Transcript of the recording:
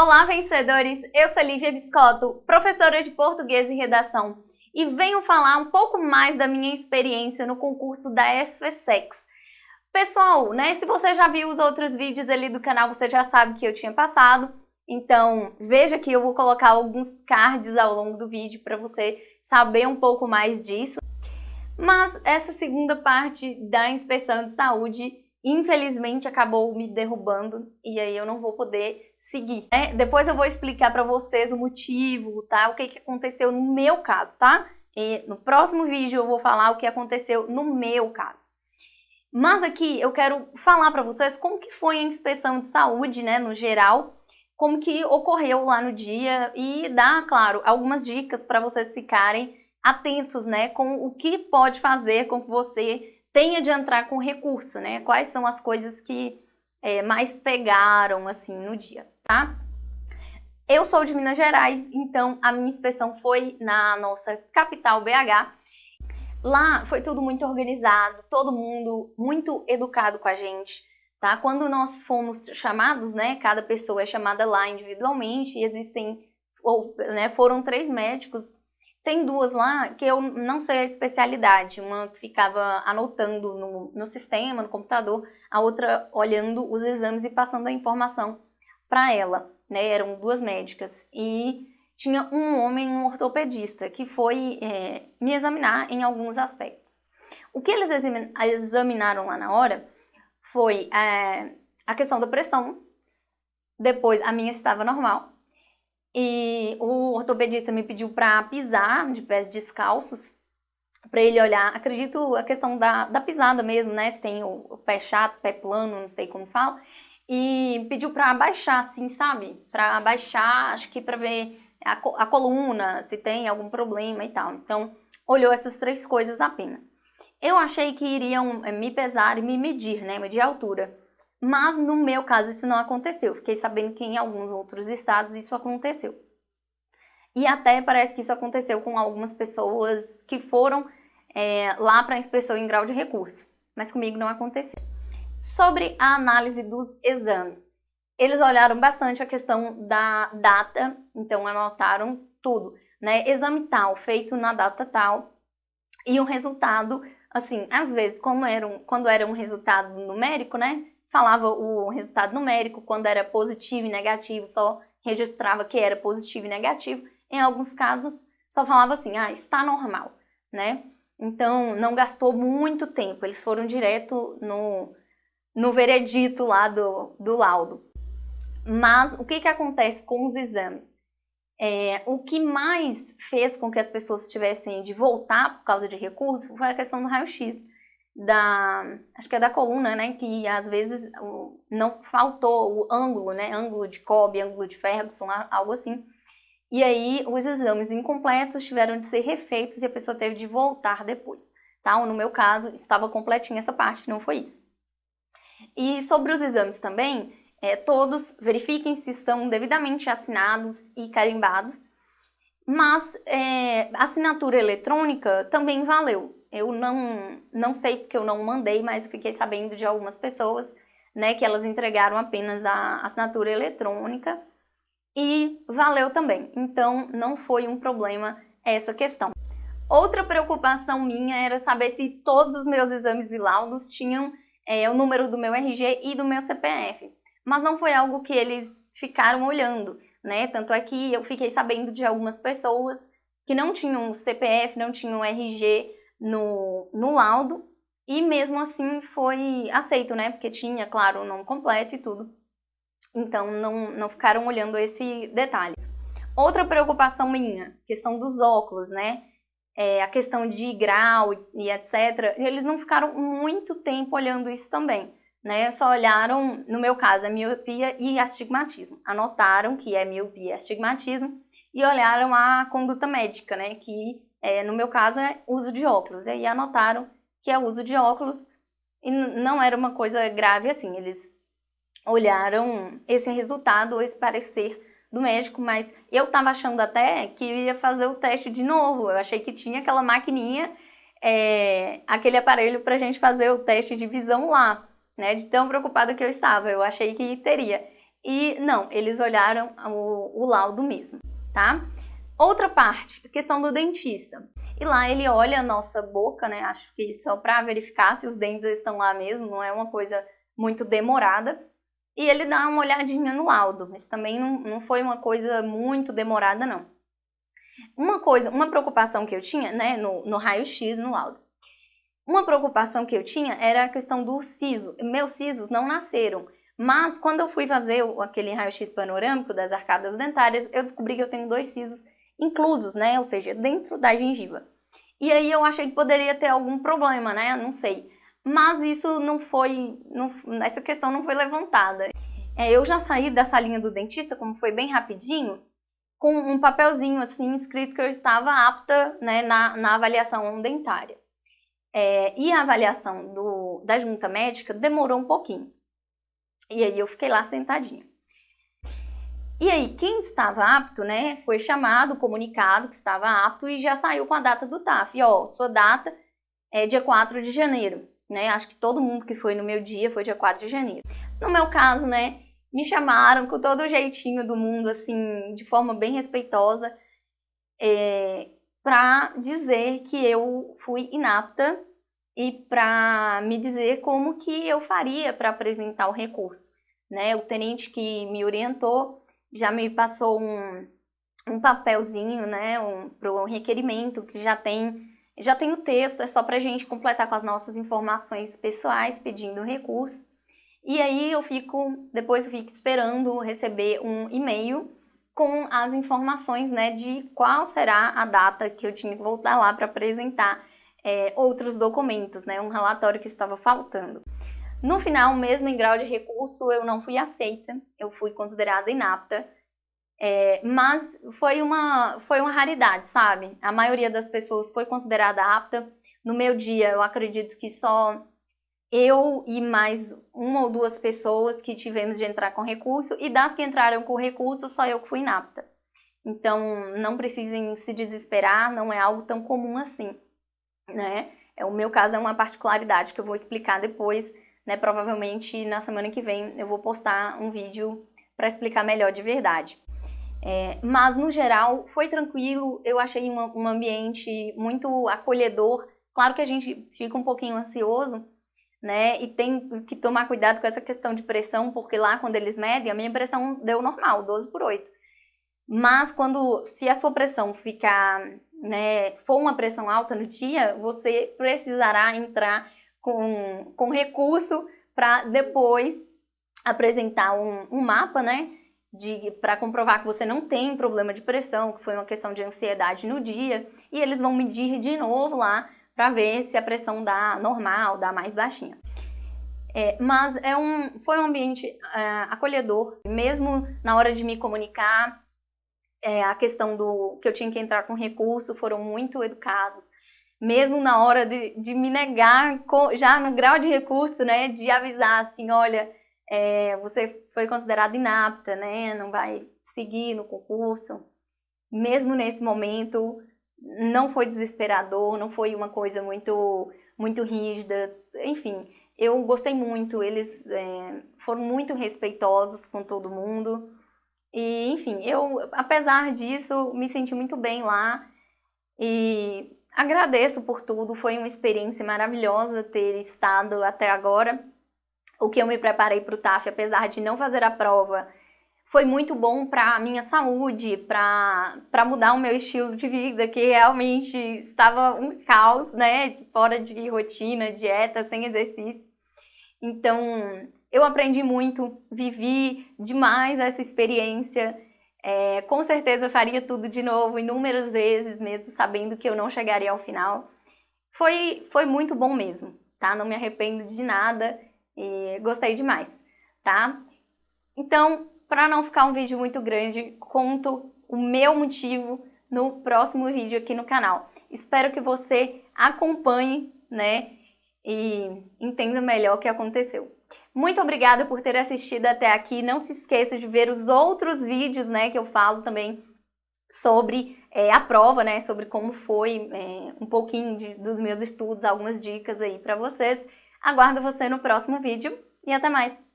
Olá, vencedores! Eu sou Lívia Biscotto, professora de português e redação, e venho falar um pouco mais da minha experiência no concurso da SFSEX. Pessoal, se você já viu os outros vídeos ali do canal, você já sabe que eu tinha passado, então veja que eu vou colocar alguns cards ao longo do vídeo para você saber um pouco mais disso. Mas essa segunda parte da inspeção de saúde, infelizmente, acabou me derrubando e aí eu não vou poder seguir. Depois eu vou explicar para vocês o motivo, tá? O que aconteceu no meu caso, tá? E no próximo vídeo eu vou falar o que aconteceu no meu caso. Mas aqui eu quero falar para vocês como que foi a inspeção de saúde, no geral, como que ocorreu lá no dia e dar, claro, algumas dicas para vocês ficarem atentos, com o que pode fazer com que você tenha de entrar com recurso, Quais são as coisas que mais pegaram, assim, no dia, tá? Eu sou de Minas Gerais, então a minha inspeção foi na nossa capital, BH. Lá foi tudo muito organizado, todo mundo muito educado com a gente, tá? Quando nós fomos chamados, cada pessoa é chamada lá individualmente e foram 3 médicos. Tem 2 lá que eu não sei a especialidade, uma que ficava anotando no sistema, no computador, a outra olhando os exames e passando a informação para ela, Eram 2 médicas e tinha um homem, um ortopedista, que foi me examinar em alguns aspectos. O que eles examinaram lá na hora foi a questão da pressão, depois a minha estava normal, e o ortopedista me pediu para pisar de pés descalços, para ele olhar, acredito, a questão da pisada mesmo, se tem o pé chato, pé plano, não sei como fala, e pediu para abaixar, assim, sabe? Para abaixar, acho que para ver a coluna, se tem algum problema e tal. Então, olhou essas 3 coisas apenas. Eu achei que iriam me pesar e me medir, medir a altura. Mas no meu caso isso não aconteceu. Fiquei sabendo que em alguns outros estados isso aconteceu. E até parece que isso aconteceu com algumas pessoas que foram lá para a inspeção em grau de recurso. Mas comigo não aconteceu. Sobre a análise dos exames. Eles olharam bastante a questão da data, então anotaram tudo, Exame tal, feito na data tal, e o resultado, assim, às vezes, quando era um resultado numérico, falava o resultado numérico, quando era positivo e negativo, só registrava que era positivo e negativo. Em alguns casos, só falava assim, está normal, Então, não gastou muito tempo, eles foram direto no veredito lá do laudo. Mas o que acontece com os exames? O que mais fez com que as pessoas tivessem de voltar por causa de recurso foi a questão do raio-x, acho que é da coluna, que às vezes não faltou o ângulo, ângulo de Cobb, ângulo de Ferguson, algo assim. E aí os exames incompletos tiveram de ser refeitos e a pessoa teve de voltar depois, tá? No meu caso, estava completinha essa parte, não foi isso. E sobre os exames também, todos verifiquem se estão devidamente assinados e carimbados, mas assinatura eletrônica também valeu. Eu não sei porque eu não mandei, mas fiquei sabendo de algumas pessoas, que elas entregaram apenas a assinatura eletrônica e valeu também. Então, não foi um problema essa questão. Outra preocupação minha era saber se todos os meus exames e laudos tinham o número do meu RG e do meu CPF. Mas não foi algo que eles ficaram olhando, Tanto é que eu fiquei sabendo de algumas pessoas que não tinham CPF, não tinham RG no laudo, e mesmo assim foi aceito, Porque tinha, claro, o nome completo e tudo. Então, não ficaram olhando esse detalhe. Outra preocupação minha, questão dos óculos, a questão de grau e etc. Eles não ficaram muito tempo olhando isso também, Só olharam, no meu caso, a miopia e astigmatismo. Anotaram que é miopia e astigmatismo e olharam a conduta médica, Que no meu caso é uso de óculos. E aí anotaram que é uso de óculos e não era uma coisa grave assim. Eles olharam esse resultado, esse parecer do médico, mas eu tava achando até que ia fazer o teste de novo. Eu achei que tinha aquela maquininha, aquele aparelho pra gente fazer o teste de visão lá, De tão preocupada que eu estava. Eu achei que teria. E não, eles olharam o laudo mesmo, tá? Outra parte, a questão do dentista. E lá ele olha a nossa boca, né? Acho que só para verificar se os dentes estão lá mesmo, não é uma coisa muito demorada. E ele dá uma olhadinha no laudo, mas também não foi uma coisa muito demorada, não. Uma preocupação que eu tinha, né, no raio-x, no laudo. Uma preocupação que eu tinha era a questão do siso. Meus sisos não nasceram, mas quando eu fui fazer aquele raio-x panorâmico das arcadas dentárias, eu descobri que eu tenho 2 sisos inclusos, né, ou seja, dentro da gengiva. E aí eu achei que poderia ter algum problema, né, não sei. Mas isso essa questão não foi levantada. Eu já saí da salinha do dentista, como foi bem rapidinho, com um papelzinho assim escrito que eu estava apta, né, na avaliação dentária. E a avaliação da junta médica demorou um pouquinho. E aí eu fiquei lá sentadinha. E aí quem estava apto, né, foi chamado, comunicado que estava apto e já saiu com a data do TAF. E ó, sua data é dia 4 de janeiro, né? Acho que todo mundo que foi no meu dia foi dia 4 de janeiro. No meu caso, né, me chamaram com todo o jeitinho do mundo, assim, de forma bem respeitosa, para dizer que eu fui inapta e para me dizer como que eu faria para apresentar o recurso, né? O tenente que me orientou já me passou um papelzinho, né, para o requerimento que já tem o texto, é só para a gente completar com as nossas informações pessoais pedindo o recurso. E aí depois eu fico esperando receber um e-mail com as informações, né, de qual será a data que eu tinha que voltar lá para apresentar outros documentos, né, um relatório que estava faltando. No final, mesmo em grau de recurso, eu não fui aceita, eu fui considerada inapta, mas foi uma raridade, sabe? A maioria das pessoas foi considerada apta. No meu dia, eu acredito que só eu e mais 1 ou 2 pessoas que tivemos de entrar com recurso, e das que entraram com recurso, só eu que fui inapta. Então, não precisem se desesperar, não é algo tão comum assim, né? O meu caso é uma particularidade que eu vou explicar depois, né? Provavelmente na semana que vem eu vou postar um vídeo para explicar melhor de verdade. Mas, no geral, foi tranquilo, eu achei um ambiente muito acolhedor. Claro que a gente fica um pouquinho ansioso, né? E tem que tomar cuidado com essa questão de pressão, porque lá quando eles medem, a minha pressão deu normal, 12/8. Mas se a sua pressão ficar, né, for uma pressão alta no dia, você precisará entrar com recurso para depois apresentar um mapa, né, para comprovar que você não tem problema de pressão, que foi uma questão de ansiedade no dia, e eles vão medir de novo lá para ver se a pressão dá normal, dá mais baixinha. Mas foi um ambiente acolhedor, mesmo na hora de me comunicar, a questão que eu tinha que entrar com recurso, foram muito educados, mesmo na hora de me negar, já no grau de recurso, né, de avisar assim, olha, você foi considerada inapta, né, não vai seguir no concurso. Mesmo nesse momento, não foi desesperador, não foi uma coisa muito, muito rígida, enfim, eu gostei muito, eles foram muito respeitosos com todo mundo, e enfim, eu, apesar disso, me senti muito bem lá, e agradeço por tudo, foi uma experiência maravilhosa ter estado até agora. O que eu me preparei para o TAF, apesar de não fazer a prova, foi muito bom para a minha saúde, para mudar o meu estilo de vida, que realmente estava um caos, né? Fora de rotina, dieta, sem exercício. Então, eu aprendi muito, vivi demais essa experiência. Com certeza faria tudo de novo, inúmeras vezes, mesmo sabendo que eu não chegaria ao final. Foi muito bom mesmo, tá? Não me arrependo de nada e gostei demais, tá? Então, para não ficar um vídeo muito grande, conto o meu motivo no próximo vídeo aqui no canal. Espero que você acompanhe, né, e entenda melhor o que aconteceu. Muito obrigada por ter assistido até aqui. Não se esqueça de ver os outros vídeos, né, que eu falo também sobre a prova, né, sobre como foi um pouquinho dos meus estudos, algumas dicas aí para vocês. Aguardo você no próximo vídeo e até mais!